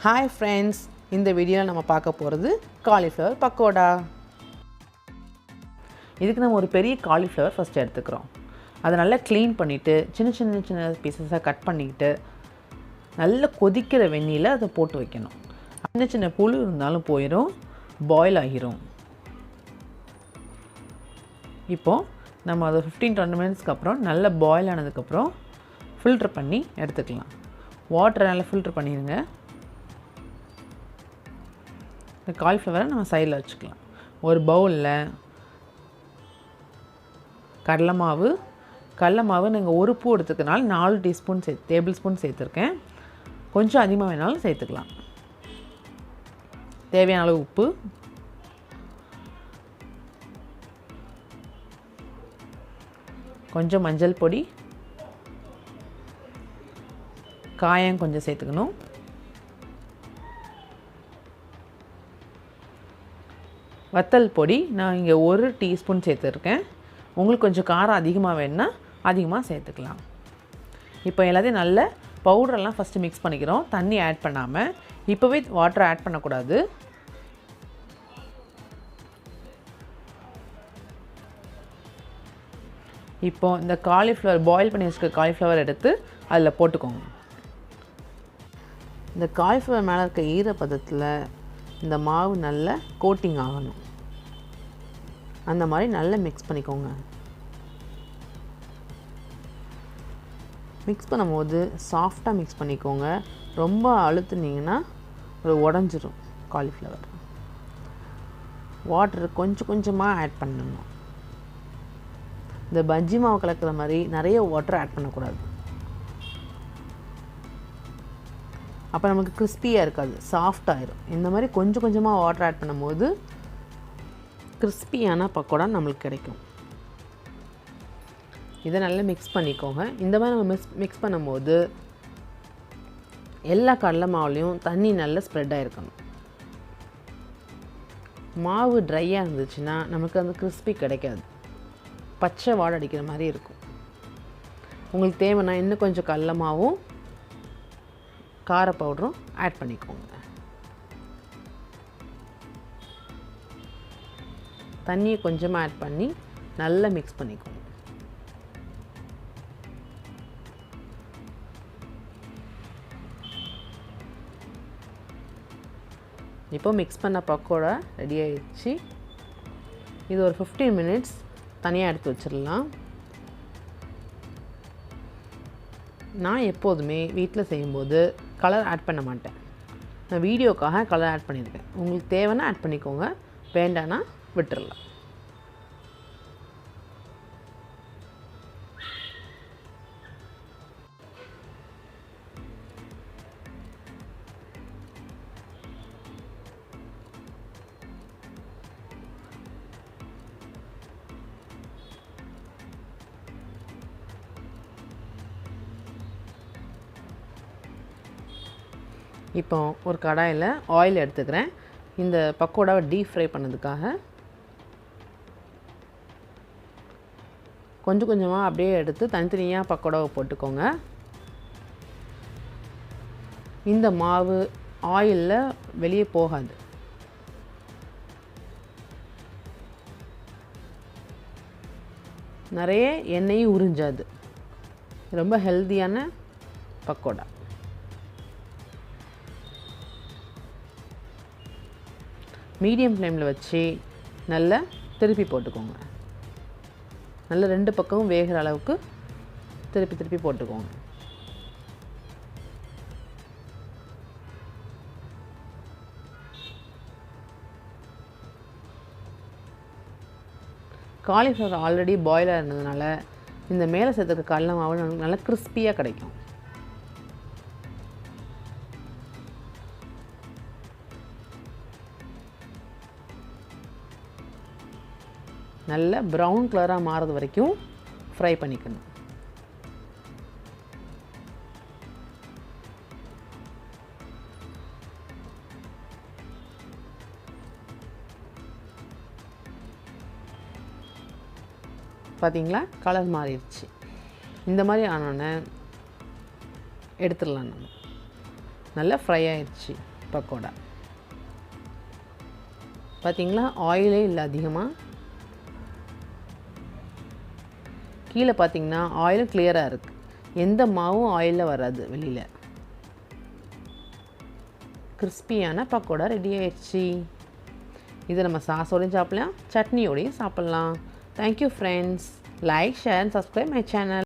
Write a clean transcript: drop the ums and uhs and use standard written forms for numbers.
Hi friends, இந்த வீடியோல நம்ம பார்க்க போறது cauliflower pakoda. இதுக்கு நம்ம ஒரு பெரிய cauliflower ஃபர்ஸ்ட் எடுத்துக்கிறோம். அதை நல்லா க்ளீன் பண்ணிட்டு சின்ன பீசஸா கட் பண்ணிட்டு நல்ல கொதிக்கிற வெந்நீர்ல அதை போட்டு வைக்கணும். சின்ன புழு இருந்தாலும் போயிடும், பாயில் ஆகிரும். இப்போ நம்ம அதை 15-20 மினிட்ஸ்க்கு அப்புறம் நல்ல பாயில் ஆனதுக்கு அப்புறம் ஃபில்டர் பண்ணி எடுத்துக்கலாம். வாட்டரை நல்லா ஃபில்டர் பண்ணிடுங்க. இந்த காலிஃப்ளவரை நம்ம சைடில் வச்சுக்கலாம். ஒரு பவுலில் கடலை மாவு நீங்கள் ஒரு பூ எடுத்துக்கனால 4 டேபிள் ஸ்பூன் சேர்த்துருக்கேன். கொஞ்சம் அதிகமாக வேணாலும் சேர்த்துக்கலாம். தேவையான அளவு உப்பு, கொஞ்சம் மஞ்சள் பொடி, காயம் கொஞ்சம் சேர்த்துக்கணும். வத்தல் பொடி நான் இங்கே 1 டீஸ்பூன் சேர்த்துருக்கேன். உங்களுக்கு கொஞ்சம் காரம் அதிகமாக வேணுன்னா அதிகமாக சேர்த்துக்கலாம். இப்போ எல்லாத்தையும் நல்ல பவுடரெல்லாம் ஃபஸ்ட்டு மிக்ஸ் பண்ணிக்கிறோம். தண்ணி ஆட் பண்ணாமல். இப்போவே வாட்டர் ஆட் பண்ணக்கூடாது. இப்போ இந்த காலிஃப்ளவர் பாயில் பண்ணி வச்சுக்க காலிஃப்ளவர் எடுத்து அதில் போட்டுக்கோங்க. இந்த காலிஃப்ளவர் மேலே இருக்க ஈரப்பதத்தில் இந்த மாவு நல்ல கோட்டிங் ஆகணும். அந்த மாதிரி நல்லா மிக்ஸ் பண்ணிக்கோங்க. மிக்ஸ் பண்ணும்போது சாஃப்டாக மிக்ஸ் பண்ணிக்கோங்க. ரொம்ப அழுத்துனீங்கன்னா ஒரு உடஞ்சிரும் காலிஃப்ளவர். வாட்டர் கொஞ்சமாக ஆட் பண்ணணும். இந்த பஜ்ஜி மாவு கலக்கிற மாதிரி நிறைய வாட்டர் ஆட் பண்ணக்கூடாது. அப்போ நமக்கு கிறிஸ்பியாக இருக்காது, சாஃப்டாகிடும். இந்த மாதிரி கொஞ்சமாக வாட்டர் ஆட் பண்ணும்போது கிறிஸ்பியான பக்கோடா நம்மளுக்கு கிடைக்கும். இதை நல்லா மிக்ஸ் பண்ணிக்கோங்க. இந்த மாதிரி நம்ம மிக்ஸ் பண்ணும்போது எல்லா கடலை மாவுலேயும் தண்ணி நல்லா ஸ்ப்ரெட் ஆகிருக்கணும். மாவு ட்ரையாக இருந்துச்சுன்னா நமக்கு அந்த கிறிஸ்பி கிடைக்காது, பச்சை வாடை அடிக்கிற மாதிரி இருக்கும். உங்களுக்கு தேவைன்னா இன்னும் கொஞ்சம் கடலை மாவும் கார பவுடரும் ஆட் பண்ணிக்கோங்க. தண்ணியை கொஞ்சமாக ஆட் பண்ணி நல்லா மிக்ஸ் பண்ணிக்கோங்க. இப்போ மிக்ஸ் பண்ண பக்கோடா ரெடி ஆகிடுச்சு. இது ஒரு 15 மினிட்ஸ் தனியாக எடுத்து வச்சிடலாம். நான் எப்போதுமே வீட்டில் செய்யும்போது கலர் ஆட் பண்ண மாட்டேன். நான் வீடியோக்காக கலர் ஆட் பண்ணியிருக்கேன். உங்களுக்கு தேவைன்னா ஆட் பண்ணிக்கோங்க, வேண்டான்னா விட்டுடலாம். இப்போ ஒரு கடாயில் ஆயில் எடுத்துக்கிறேன். இந்த பக்கோடாவை டீப் ஃப்ரை பண்ணதுக்காக கொஞ்சமாக அப்படியே எடுத்து தனித்தனியாக பக்கோடாவை போட்டுக்கோங்க. இந்த மாவு ஆயிலில் வெளியே போகாது. நிறைய எண்ணெயும் உறிஞ்சாது. ரொம்ப ஹெல்த்தியான பக்கோடா. மீடியம் ஃப்ளேமில் வச்சு நல்லா திருப்பி போட்டுக்கோங்க. நல்லா 2 பக்கமும் வேகிற அளவுக்கு திருப்பி போட்டுக்கோங்க. காலிஃப்ளவர் ஆல்ரெடி பாயிலாக இருந்ததுனால இந்த மேலே சேர்த்துக்க கடலை மாவு நல்லா கிறிஸ்பியாக கிடைக்கும். நல்ல ப்ரௌன் கலராக மாறுறது வரைக்கும் ஃப்ரை பண்ணிக்கணும். பார்த்தீங்களா, கலர் மாறிடுச்சு. இந்த மாதிரி ஆனோடனே எடுத்துடலாம். நம்ம நல்லா ஃப்ரை ஆயிடுச்சு பக்கோடா. பார்த்தீங்களா, ஆயிலே இல்லை அதிகமாக. கீழே பார்த்தீங்கன்னா ஆயிலும் கிளியராக இருக்குது. எந்த மாவும் ஆயிலில் வராது வெளியில். கிறிஸ்பியான பக்கோடா ரெடி ஆயிடுச்சு. இதை நம்ம சாஸோடையும் சாப்பிடலாம், சட்னியோடையும் சாப்பிட்லாம். Thank you friends. Like, share and subscribe my channel.